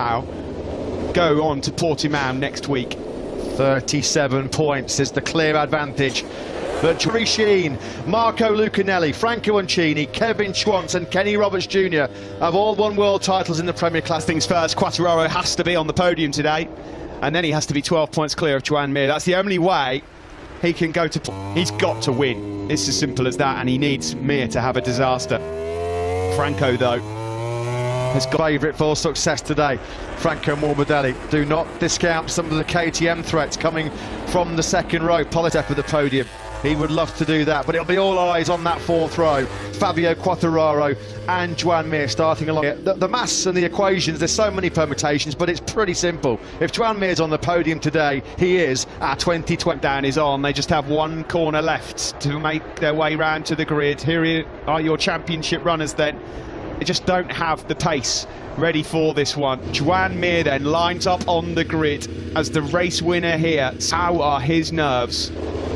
now go on to Portimao next week. 37 points is the clear advantage. But Jory Sheen, Marco Lucanelli, Franco Uncini, Kevin Schwantz and Kenny Roberts Jr. have all won world titles in the Premier Class. Things first, Quartararo has to be on the podium today, and then he has to be 12 points clear of Joan Mir. That's the only way he can go to... He's got to win. It's as simple as that, and he needs Mir to have a disaster. Franco, though, has got favourite for success today. Franco Morbidelli. Do not discount some of the KTM threats coming from the second row. Politep at the podium. He would love to do that, but it'll be all eyes on that fourth row. Fabio Quartararo and Joan Mir starting along. The maths and the equations, there's so many permutations, but it's pretty simple. If Joan Mir's on the podium today, he is at 2020. Down is on. They just have one corner left to make their way round to the grid. Here are your championship runners then. They just don't have the pace ready for this one. Joan Mir then lines up on the grid as the race winner here. How are his nerves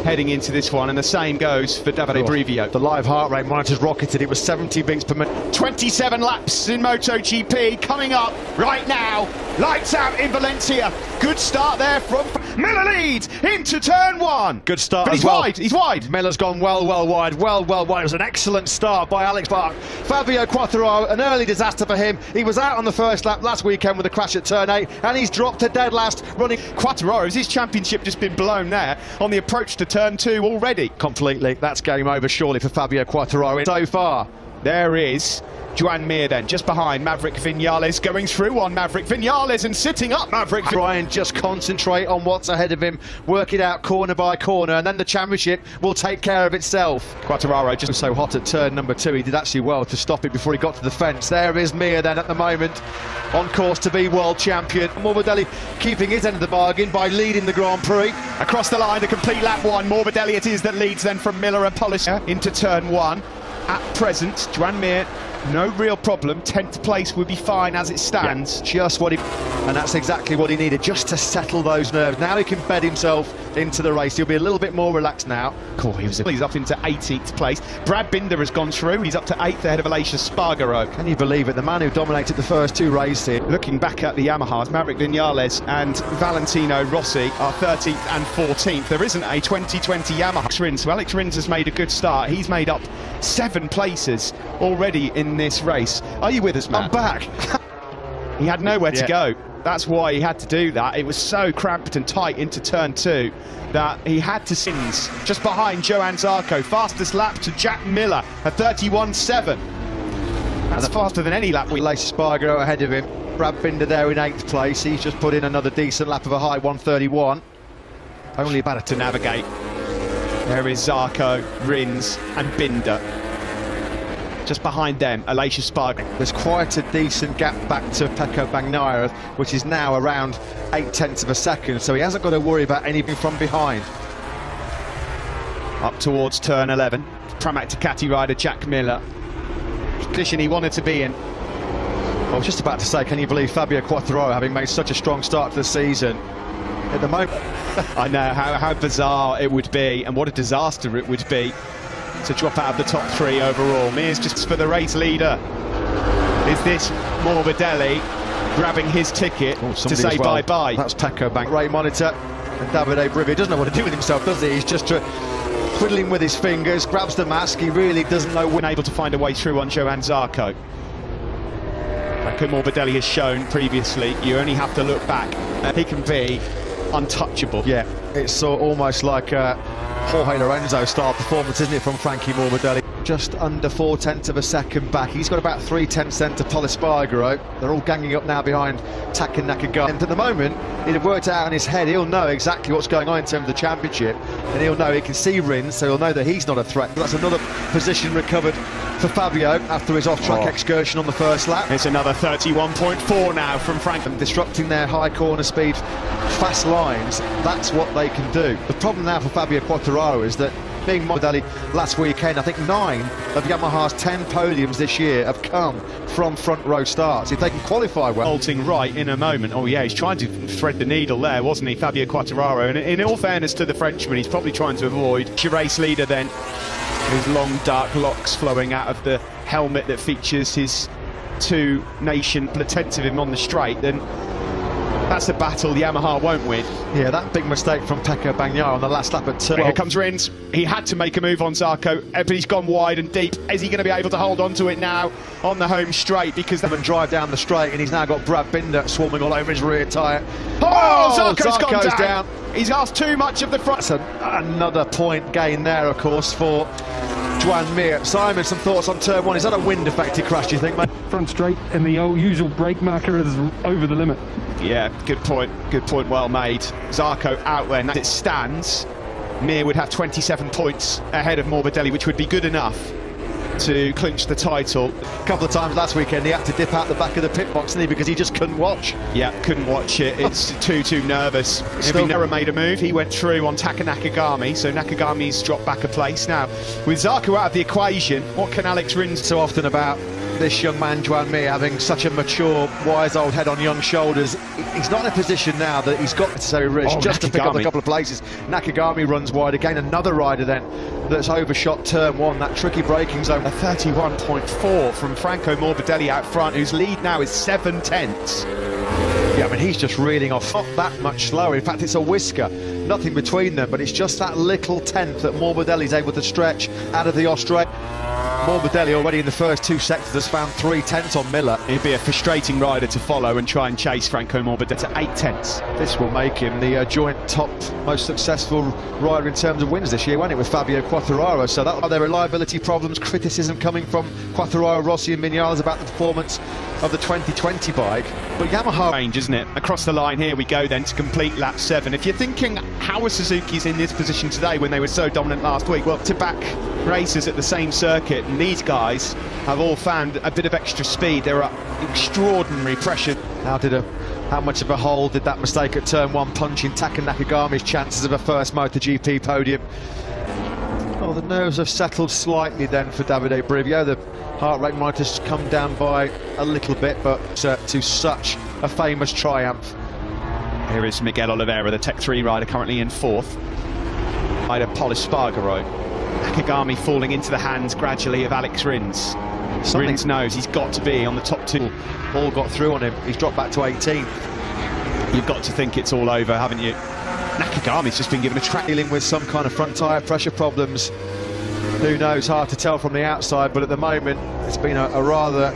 heading into this one? And the same goes for Davide Brivio. The live heart rate monitor's rocketed. It was 70 beats per minute. 27 laps in Motogp coming up right now. Lights out in Valencia. Good start there from Miller. Leads into turn one. Good start. But he's wide. He's wide. Miller's gone well wide. Well wide. It was an excellent start by Alex Bark. Fabio Quartararo, an early disaster for him. He was out on the first lap last weekend with a crash at turn 8, and he's dropped to dead last running. Quartararo, has his championship just been blown there on the approach to turn 2 already? Completely. That's game over surely for Fabio Quartararo so far. There is Joan Mir then, just behind Maverick Vinales, going through on Maverick Vinales and sitting up Maverick. Brian, just concentrate on what's ahead of him, work it out corner by corner, and then the championship will take care of itself. Quartararo just so hot at turn number 2, he did actually well to stop it before he got to the fence. There is Mir then at the moment, on course to be world champion. Morbidelli keeping his end of the bargain by leading the Grand Prix. Across the line, a complete lap 1. Morbidelli it is that leads then from Miller and Polisher into turn 1. At present, Joan Mir, no real problem. 10th place would be fine as it stands. Yeah, just what he... And that's exactly what he needed, just to settle those nerves. Now he can bed himself into the race. He'll be a little bit more relaxed now. Cool, he's up into 18th place. Brad Binder has gone through. He's up to 8th ahead of Aleix Espargaro. Can you believe it? The man who dominated the first 2 races. Looking back at the Yamahas, Maverick Vinales and Valentino Rossi are 13th and 14th. There isn't a 2020 Yamaha. Rins. So Alex Rins has made a good start. He's made up 7 places already in this race. Are you with us, Matt? I'm back. He had nowhere to go. That's why he had to do that. It was so cramped and tight into turn 2 that he had to sins just behind Johann Zarco. Fastest lap to Jack Miller at 31.7. That's faster than any lap. Aleix Espargaro ahead of him. Brad Binder there in 8th place. He's just put in another decent lap of a high 1:31. Only about to navigate. There is Zarco, Rins and Binder. Just behind them, Aleix Espargaro. There's quite a decent gap back to Pecco Bagnaia, which is now around 0.8 of a second, so he hasn't got to worry about anything from behind. Up towards turn 11, Pramac Ducati rider Jack Miller. Position he wanted to be in. I was just about to say, can you believe Fabio Quartararo having made such a strong start to the season? At the moment, I know how bizarre it would be, and what a disaster it would be to drop out of the top 3 overall. Mir's just for the race leader. Is this Morbidelli grabbing his ticket to say bye-bye? That's Pecco Bagnaia. Ray Monitor and Davide Brivio doesn't know what to do with himself, does he? He's just twiddling with his fingers, grabs the mask. He really doesn't know when. Able to find a way through on Johann Zarco. Like Morbidelli has shown previously, you only have to look back. He can be untouchable. Yeah, it's almost like Jorge Lorenzo style performance, isn't it, from Frankie Morbidelli? Just under 0.4 of a second back. He's got about 0.3 to Pol Espargaro. They're all ganging up now behind Taka Nakagami. And at the moment, he'd have worked out in his head. He'll know exactly what's going on in terms of the championship, and he'll know he can see Rins, so he'll know that he's not a threat. That's another position recovered for Fabio after his off-track excursion on the first lap. It's another 31.4 now from Frank. And disrupting their high corner speed, fast lines, that's what they can do. The problem now for Fabio Quartararo is that being Morbidelli last weekend, I think 9 of Yamaha's 10 podiums this year have come from front row starts. If they can qualify well. Bolting right in a moment. Oh yeah, he's trying to thread the needle there, wasn't he, Fabio Quartararo? And in all fairness to the Frenchman, he's probably trying to avoid race leader then. His long dark locks flowing out of the helmet that features his two-nation tenths of him on the straight, then that's a battle Yamaha won't win. Yeah, that big mistake from Pecco Bagnaia on the last lap at turn. Here comes Rins. He had to make a move on Zarco, but he's gone wide and deep. Is he going to be able to hold on to it now on the home straight? Because and drive down the straight, and he's now got Brad Binder swarming all over his rear tyre. Zarco's gone down. He's asked too much of the front. That's another point gain there, of course, for Joan Mir. Simon, some thoughts on turn one. Is that a wind-affected crash, do you think, mate? Front straight, and the usual brake marker is over the limit. Yeah, good point, well made. Zarco out there. As it stands, Mir would have 27 points ahead of Morbidelli, which would be good enough to clinch the title. A couple of times last weekend he had to dip out the back of the pit box, didn't he, because he just couldn't watch. Yeah, couldn't watch it. It's too nervous. Nera made a move. He went through on Taka Nakagami, so Nakagami's dropped back a place. Now, with Zarco out of the equation, what can Alex Rins so often about this young man, Joan Mir, having such a mature, wise old head on young shoulders? He's not in a position now that he's got necessary risk just to pick up a couple of places. Nakagami runs wide again, another rider then that's overshot turn one, that tricky braking zone. A 31.4 from Franco Morbidelli out front, whose lead now is 7 tenths. Yeah, I mean, he's just reeling off, not that much slower. In fact, it's a whisker, nothing between them, but it's just that little tenth that Morbidelli's able to stretch out of the Australian. Morbidelli already in the first 2 sectors has found 3 tenths on Miller. He'd be a frustrating rider to follow and try and chase Franco Morbidelli to 8 tenths. This will make him the joint top most successful rider in terms of wins this year, won't it, with Fabio Quartararo? So that are there reliability problems, criticism coming from Quartararo, Rossi and Vinales about the performance of the 2020 bike. But Yamaha range, isn't it? Across the line here we go then to complete lap 7. If you're thinking how are Suzuki's in this position today when they were so dominant last week, well, to back racers at the same circuit, and these guys have all found a bit of extra speed. There are extraordinary pressure. How much of a hole did that mistake at turn one punch in Taka Nakagami's chances of a first Motogp podium? Oh, the nerves have settled slightly then for Davide Brivio. The heart rate might have come down by a little bit, but to such a famous triumph. Here is Miguel Oliveira, the Tech 3 rider, currently in 4th. Rider Pol Espargaro. Nakagami falling into the hands gradually of Alex Rins. Rins knows he's got to be on the top 2. All got through on him. He's dropped back to 18th. You've got to think it's all over, haven't you? Nakagami's just been given a track. Dealing with some kind of front tyre pressure problems. Who knows, hard to tell from the outside, but at the moment it's been a rather...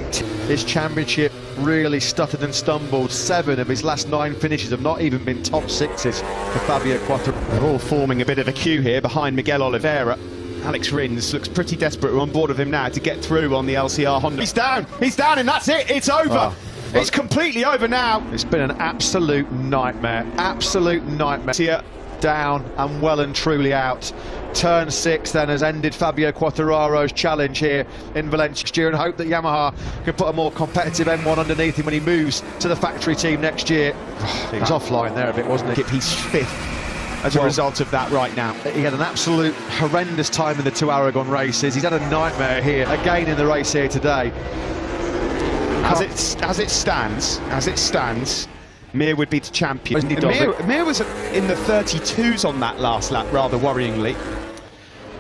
His championship really stuttered and stumbled. 7 of his last 9 finishes have not even been top 6s for Fabio Quartararo. They're all forming a bit of a queue here behind Miguel Oliveira. Alex Rins looks pretty desperate. We're on board with him now to get through on the LCR Honda. He's down and that's it, it's over. It's completely over now. It's been an absolute nightmare, Here, down and well and truly out. Turn 6 then has ended Fabio Quartararo's challenge here in Valencia, and hope that Yamaha can put a more competitive M1 underneath him when he moves to the factory team next year. He was offline there a bit, wasn't he? He's 5th as a result of that right now. He had an absolute horrendous time in the 2 Aragon races. He's had a nightmare here again in the race here today. As it stands, Mir would be the champion. Mir was in the 32s on that last lap, rather worryingly.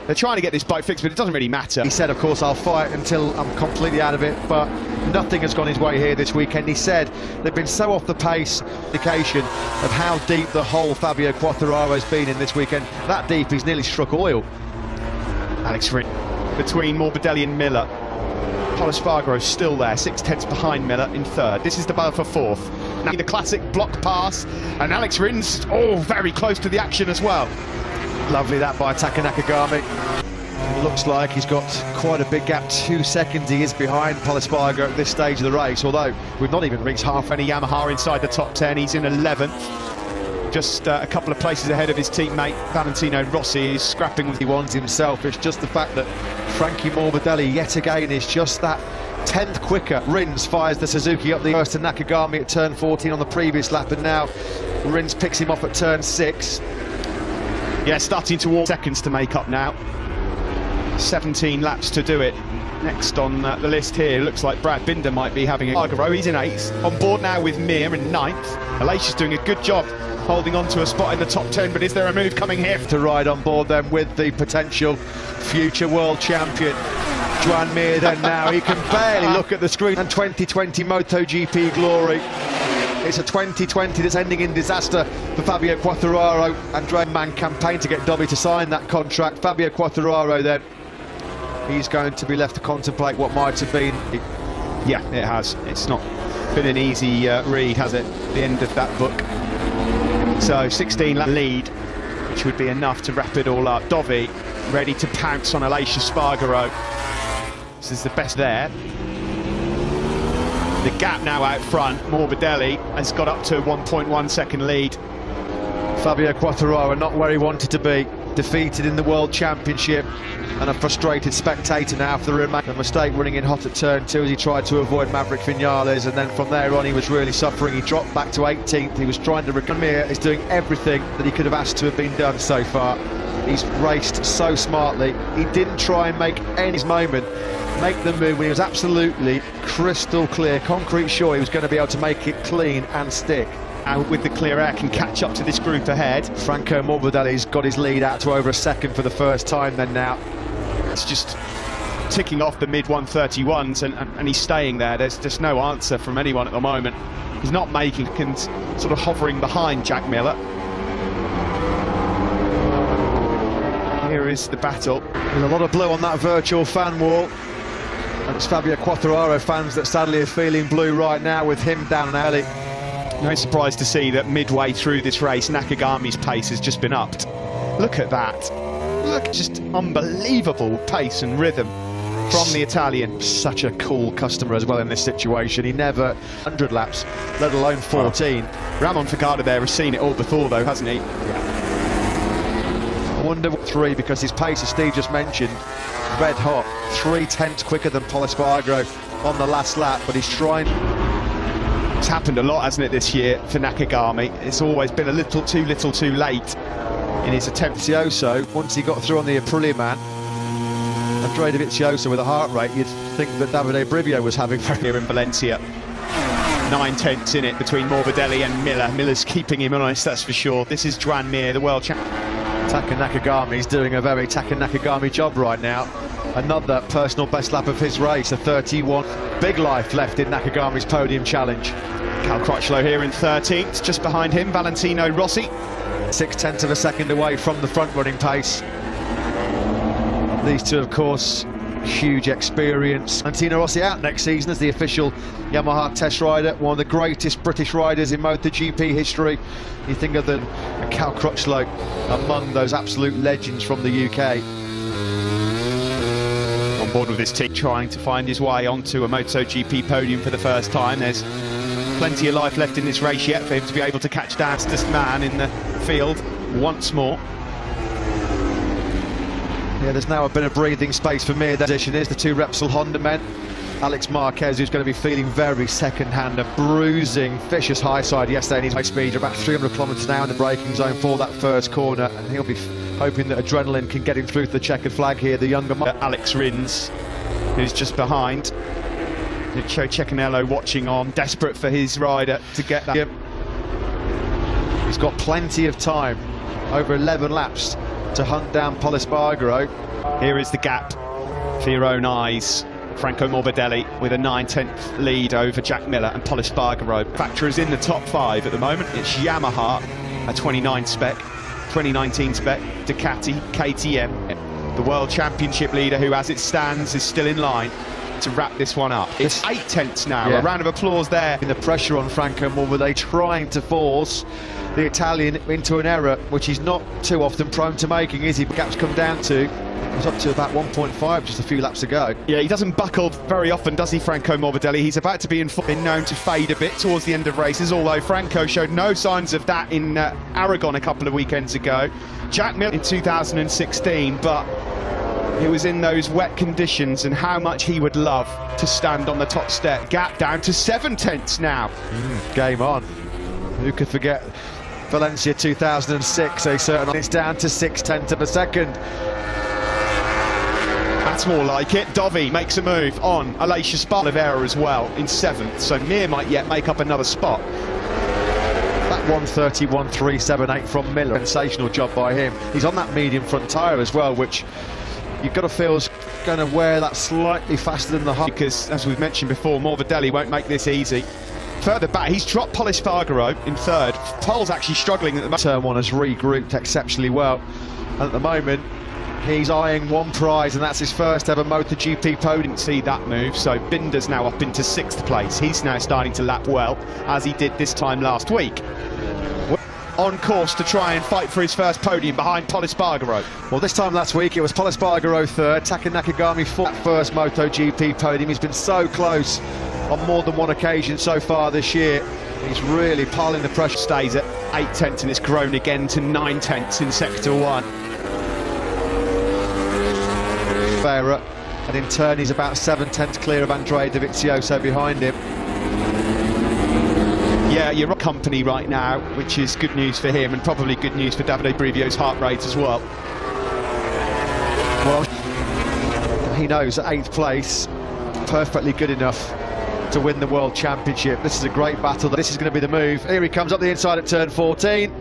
They're trying to get this bike fixed, but it doesn't really matter. He said, of course, I'll fight until I'm completely out of it, but nothing has gone his way here this weekend. He said they've been so off the pace, indication of how deep the hole Fabio Quartararo has been in this weekend. That deep, he's nearly struck oil. Alex Rins between Morbidelli and Miller. Pol Espargaro still there, 6 tenths behind Miller in 3rd. This is the battle for 4th. Now the classic block pass, and Alex Rins, very close to the action as well. Lovely that by Taka Nakagami. Looks like he's got quite a big gap, 2 seconds he is behind Pol Espargaro at this stage of the race, although we've not even reached half any Yamaha inside the top 10. He's in 11th, just a couple of places ahead of his teammate Valentino Rossi. He's scrapping with he wants himself. It's just the fact that Frankie Morbidelli yet again is just that 10th quicker. Rins fires the Suzuki up the first to Nakagami at turn 14 on the previous lap, and now Rins picks him off at turn 6. Yeah, starting to walk seconds to make up now. 17 laps to do it. Next on the list here, looks like Brad Binder might be having a Espargaro. He's in 8th. On board now with Mir in 9th. Alicia's doing a good job holding on to a spot in the top 10, but is there a move coming here? To ride on board then with the potential future world champion. Joan Mir then now, he can barely look at the screen. And 2020 MotoGP glory. It's a 2020 that's ending in disaster for Fabio Quartararo. Andrea Man campaigned to get Dobby to sign that contract. Fabio Quartararo then, he's going to be left to contemplate what might have been. Yeah, it has. It's not been an easy read, has it? The end of that book. So 16 lap lead, which would be enough to wrap it all up. Dobby ready to pounce on Aleix Espargaro. This is the best there. The gap now out front. Morbidelli has got up to a 1.1 second lead. Fabio Quartararo not where he wanted to be, defeated in the World Championship, and a frustrated spectator now for the remainder. A mistake running in hot at turn 2 as he tried to avoid Maverick Vinales, and then from there on he was really suffering. He dropped back to 18th. He was trying to recover. Mir is doing everything that he could have asked to have been done so far. He's raced so smartly. He didn't try and make any moment make the move when he was absolutely crystal clear, concrete sure he was going to be able to make it clean and stick. And with the clear air can catch up to this group ahead. Franco Morbidelli's got his lead out to over a second for the first time then now. It's just ticking off the mid 131s and he's staying there. There's just no answer from anyone at the moment. He's not making, and sort of hovering behind Jack Miller. Here is the battle. There's a lot of blue on that virtual fan wall. And it's Fabio Quartararo fans that sadly are feeling blue right now with him down early. No surprise to see that midway through this race, Nakagami's pace has just been upped. Look at that. Look, just unbelievable pace and rhythm from the Italian. Such a cool customer as well in this situation. He never 100 laps, let alone 14. Ramon Fagada there has seen it all before though, hasn't he? Yeah. I wonder what 3, because his pace, as Steve just mentioned, red hot, 3/10 quicker than Pol Espargaro on the last lap, but he's trying. It's happened a lot, hasn't it, this year for Nakagami? It's always been a little too late in his attempt. Dovizioso, once he got through on the Aprilia man, Andrea Dovizioso with a heart rate, you'd think that Davide Brivio was having here in Valencia. 9/10 in it between Morbidelli and Miller. Miller's keeping him honest, that's for sure. This is Joan Mir, the world champion. Taka Nakagami's doing a very Taka Nakagami job right now. Another personal best lap of his race, a 31. Big life left in Nakagami's podium challenge. Cal Crutchlow here in 13th, just behind him, Valentino Rossi. 0.6 of a second away from the front running pace. These two, of course, huge experience. Valentino Rossi out next season as the official Yamaha test rider, one of the greatest British riders in MotoGP history. You think of Cal Crutchlow among those absolute legends from the UK. On board with his team, trying to find his way onto a MotoGP podium for the first time. There's plenty of life left in this race yet for him to be able to catch down this man in the field once more. Yeah, there's now a bit of breathing space for Mir. That position is the 2 Repsol Honda men. Alex Marquez, who's going to be feeling very second-hand, a bruising, vicious high side yesterday in his high speed, about 300 kilometres now in the braking zone for that first corner, and he'll be hoping that adrenaline can get him through to the checkered flag here, the younger Alex Rins, who's just behind. Joe Cecchinello watching on, desperate for his rider to get that. He's got plenty of time, over 11 laps, to hunt down Pol Espargaro. Here is the gap for your own eyes. Franco Morbidelli with a 9/10 lead over Jack Miller and Pol Espargaro. Factorers in the top 5 at the moment. It's Yamaha, a 29 spec, 2019 spec, Ducati, KTM, the World Championship leader, who as it stands is still in line to wrap this one up. It's 8/10 now. Yeah. A round of applause there. The pressure on Franco Morbidelli, trying to force the Italian into an error, which he's not too often prone to making, is he? Gaps come down to, he's up to about 1.5 just a few laps ago. Yeah, he doesn't buckle very often, does he, Franco Morbidelli? He's about to be been known to fade a bit towards the end of races, although Franco showed no signs of that in Aragon a couple of weekends ago. Jack Miller in 2016, but it was in those wet conditions, and how much he would love to stand on the top step. Gap down to 7/10 now. Game on. Who could forget Valencia 2006? It's down to 0.6 of a second. That's more like it. Dovi makes a move on Aleix Espargaro as well in 7th, so Mir might yet make up another spot. That 1:31.378 from Miller, sensational job by him. He's on that medium front tyre as well, which you've got to feel is going to wear that slightly faster than the hub. Because, as we've mentioned before, Morbidelli won't make this easy. Further back, he's dropped Polis Spargaro in third. Pole's actually struggling at the moment. Turn one has regrouped exceptionally well. And at the moment, he's eyeing one prize, and that's his first ever MotoGP podium. See that move, so Binder's now up into 6th place. He's now starting to lap well, as he did this time last week. On course to try and fight for his first podium behind Polis Spargaro. Well, this time last week it was Polis Spargaro third, Taka Nakagami fourth. That first MotoGP podium. He's been so close on more than one occasion so far this year. He's really piling the pressure. Stays at 8 tenths and it's grown again to 9 tenths in sector 1. Fairer, and in turn he's about 7 tenths clear of Andrea Dovizioso behind him. Yeah, you're a company right now, which is good news for him and probably good news for Davide Brivio's heart rate as well. Well, he knows that 8th place, perfectly good enough to win the World Championship. This is a great battle. This is going to be the move. Here he comes up the inside at turn 14.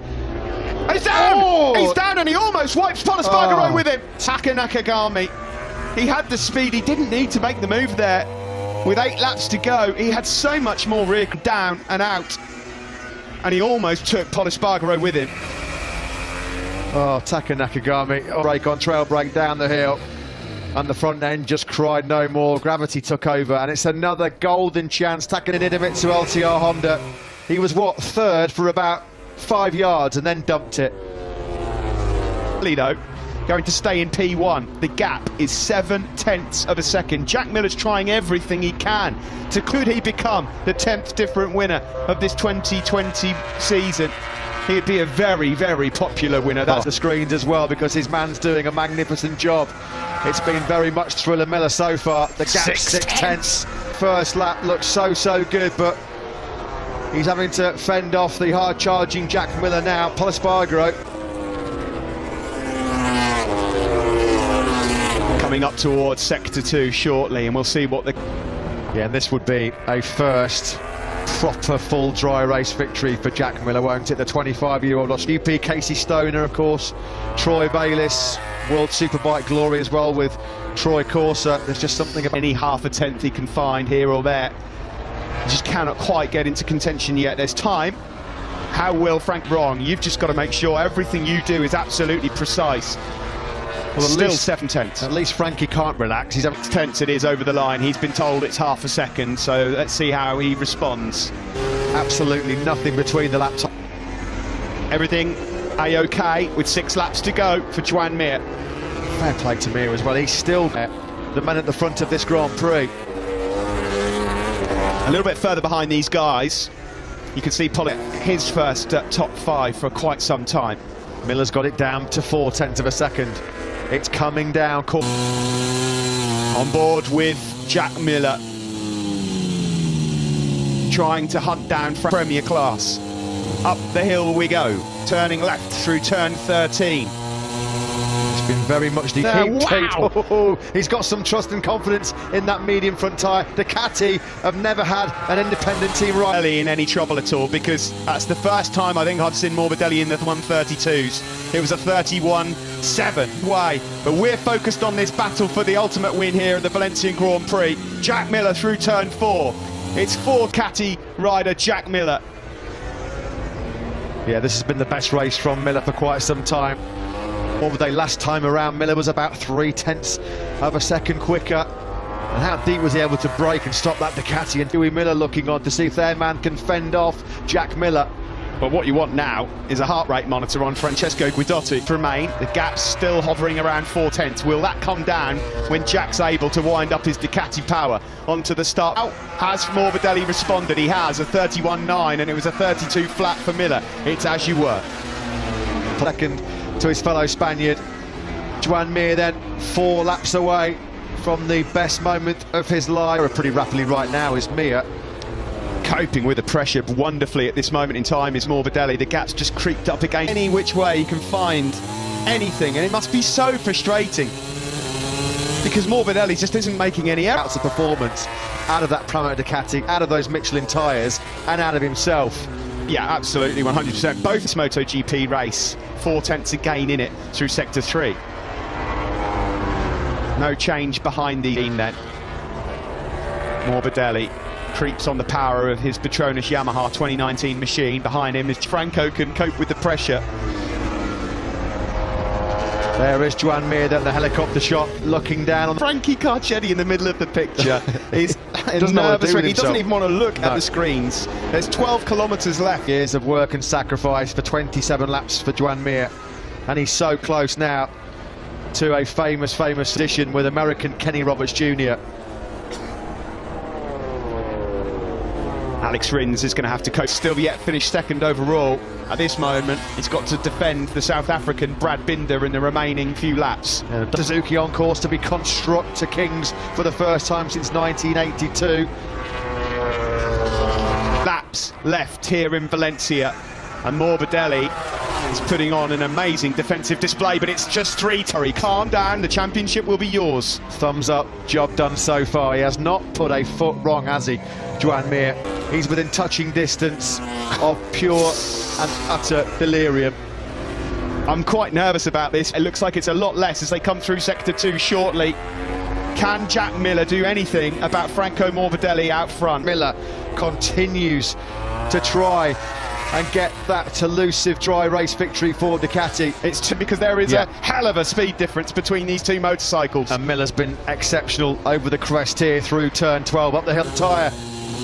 He's down! Oh! He's down and he almost wipes Polis Spargaro with him. Taka Nakagami, he had the speed, he didn't need to make the move there. With 8 laps to go, he had so much more rear down and out, and he almost took Polis Spargaro with him. Oh, Taka Nakagami, brake on trail brake down the hill, and the front end just cried no more. Gravity took over, and it's another golden chance. Taka Nakagami to LTR Honda. He was, what, third for about 5 yards, and then dumped it. Lido going to stay in P1. The gap is 7 tenths of a second. Jack Miller's trying everything he can to could he become the 10th different winner of this 2020 season. He'd be a very, very popular winner. That's the screens as well, because his man's doing a magnificent job. It's been very much Thriller Miller so far. The gap 6 tenths. First lap looks so good, but he's having to fend off the hard-charging Jack Miller now. Polis Spargaro coming up towards sector 2 shortly, and we'll see what the... Yeah, and this would be a first proper full dry race victory for Jack Miller, won't it? The 25-year-old UP Casey Stoner, of course, Troy Bayliss, World Superbike glory as well with Troy Corsa. There's just something about any half a tenth he can find here or there. He just cannot quite get into contention yet. There's time. How will Frank wrong? You've just got to make sure everything you do is absolutely precise. Well, still 7 tenths. At least Frankie can't relax. He's 7 tenths it is over the line. He's been told it's half a second, so let's see how he responds. Absolutely nothing between the laps. Everything A-OK with 6 laps to go for Joan Mir. Fair play to Mir as well. He's still the man at the front of this Grand Prix. A little bit further behind these guys, you can see Pollock, his first top 5 for quite some time. Miller's got it down to 4 tenths of a second. It's coming down. On board with Jack Miller, trying to hunt down Premier class. Up the hill we go, turning left through turn 13. It's been very much the wow. Oh, he's got some trust and confidence in that medium front tyre. Ducati have never had an independent team right in any trouble at all, because that's the first time I think I've seen Morbidelli in the 132s. It was a 31.7 way, but we're focused on this battle for the ultimate win here at the Valencian Grand Prix. Jack Miller through turn 4. It's for Ducati rider Jack Miller. Yeah, this has been the best race from Miller for quite some time. What were they last time around? Miller was about 3 tenths of a second quicker. And how deep was he able to brake and stop that Ducati? And Dewey Miller looking on to see if their man can fend off Jack Miller. But what you want now is a heart rate monitor on Francesco Guidotti. To remain, the gap's still hovering around 4 tenths. Will that come down when Jack's able to wind up his Ducati power onto the start? How has Morbidelli responded? He has, a 31.9, and it was a 32 flat for Miller. It's as you were. Second to his fellow Spaniard. Joan Mir then 4 laps away from the best moment of his life. Pretty rapidly right now is Mir. Coping with the pressure wonderfully at this moment in time is Morbidelli. The gap's just creeped up again. Any which way you can find anything, and it must be so frustrating because Morbidelli just isn't making any outs of performance out of that Pramac Ducati, out of those Michelin tyres, and out of himself. Yeah, absolutely, 100%. Both this MotoGP race, 4 tenths a gain in it through sector 3. No change behind the scene then. Morbidelli creeps on the power of his Petronas Yamaha 2019 machine. Behind him is Franco, can cope with the pressure. There is Joan Mir, then the helicopter shot, looking down on Frankie Carcetti in the middle of the picture. He's Doesn't know what to nervous. do with He doesn't himself. even want to look No. at the screens. There's 12 kilometres left. years of work and sacrifice for 27 laps for Joan Mir, and he's so close now to a famous position with American Kenny Roberts Jr. Alex Rins is going to have to cope. Still yet finished second overall. At this moment, he's got to defend the South African Brad Binder in the remaining few laps. Suzuki on course to be constructor kings for the first time since 1982. Laps left here in Valencia, and Morbidelli is putting on an amazing defensive display, but it's just 3. Terry, calm down, the championship will be yours. Thumbs up, job done so far. He has not put a foot wrong, has he, Joan Mir? He's within touching distance of pure and utter delirium. I'm quite nervous about this. It looks like it's a lot less as they come through Sector 2 shortly. Can Jack Miller do anything about Franco Morbidelli out front? Miller continues to try and get that elusive dry race victory for Ducati. It's because there is a hell of a speed difference between these two motorcycles. And Miller's been exceptional over the crest here through turn 12, up the hill tyre.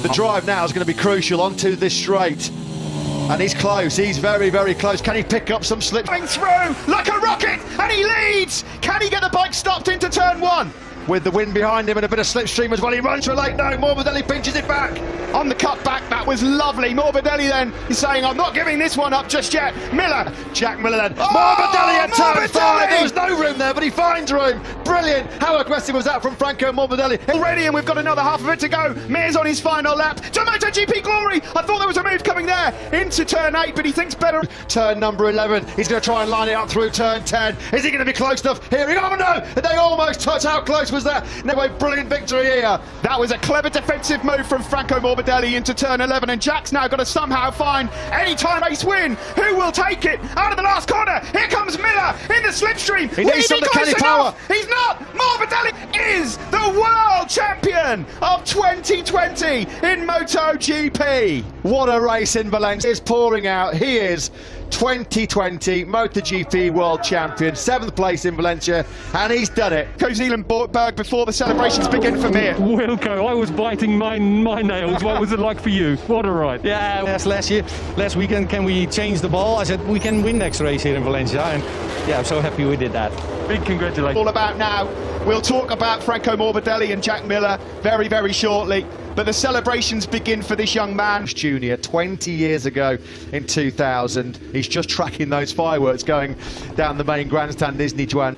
The drive now is going to be crucial onto this straight. And he's close, he's very close. Can he pick up some slip? Going through like a rocket, and he leads! Can he get the bike stopped into turn 1? With the wind behind him and a bit of slipstream as well, he runs for a late. No, Morbidelli pinches it back. On the cut back, that was lovely. Morbidelli then is saying, I'm not giving this one up just yet. Miller. Jack Miller then. Oh, Morbidelli at turn 5. Morbidelli! There was no room there, but he finds room. Brilliant. How aggressive was that from Franco Morbidelli? Already, and we've got another half of it to go. Mir's on his final lap. To MotoGP glory. I thought there was a move coming there into turn 8, but he thinks better. Turn number 11. He's going to try and line it up through turn 10. Is he going to be close enough? Here he goes. Oh no! They almost touch. How close was that? No, a brilliant victory here. That was a clever defensive move from Franco Morbidelli into turn 11, and Jack's now got to somehow find any time race win. Who will take it out of the last corner? Here comes Miller in the slipstream. He needs some Ducati power. He's not. Morbidelli is the world champion of 2020 in MotoGP. What a race in Valencia is pouring out. He is 2020 MotoGP world champion, 7th place in Valencia, and he's done it. Zealand-Borgberg before the celebrations begin for Mir. Wilco, I was biting my nails. What was it like for you? What a ride. Yeah, last weekend, can we change the ball? I said we can win next race here in Valencia, and yeah, I'm so happy we did that. Big congratulations. All about now. We'll talk about Franco Morbidelli and Jack Miller very shortly, but the celebrations begin for this young man. Junior, 20 years ago in 2000. He's just tracking those fireworks going down the main grandstand, isn't he, Joan?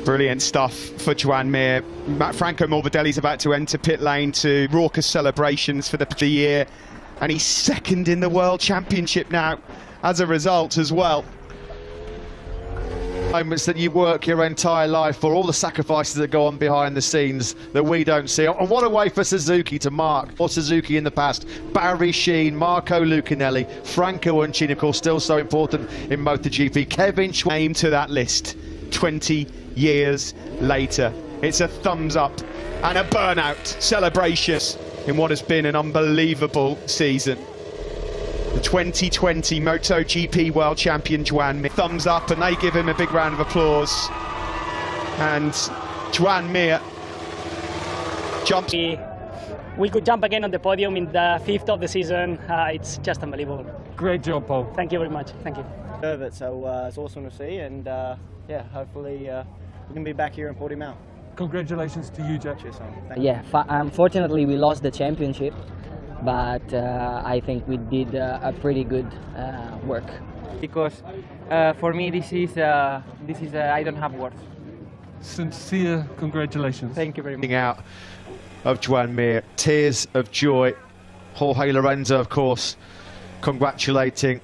Brilliant stuff for Joan Mir. Franco Morbidelli's about to enter pit lane to raucous celebrations for the year, and he's second in the World Championship now as a result as well. Moments that you work your entire life for, all the sacrifices that go on behind the scenes that we don't see. And what a way for Suzuki to mark, or Suzuki in the past. Barry Sheene, Marco Lucinelli, Franco Uncini, of course, still so important in MotoGP. Kevin Schwab. Name to that list 20 years later. It's a thumbs up and a burnout celebration in what has been an unbelievable season. The 2020 MotoGP World Champion Joan Mir. Thumbs up, and they give him a big round of applause. And Joan Mir jumps. We could jump again on the podium in the 5th of the season. It's just unbelievable. Great job, Paul. Thank you very much. Thank you. So it's awesome to see, and yeah, hopefully we can be back here in Portimao. Congratulations to you, Jack. Cheers, son. Thank you. Yeah, unfortunately we lost the championship, but I think we did a pretty good work. Because for me this is I don't have words. Sincere congratulations. Thank you very much. Out of Joan Mir, tears of joy. Jorge Lorenzo, of course, congratulating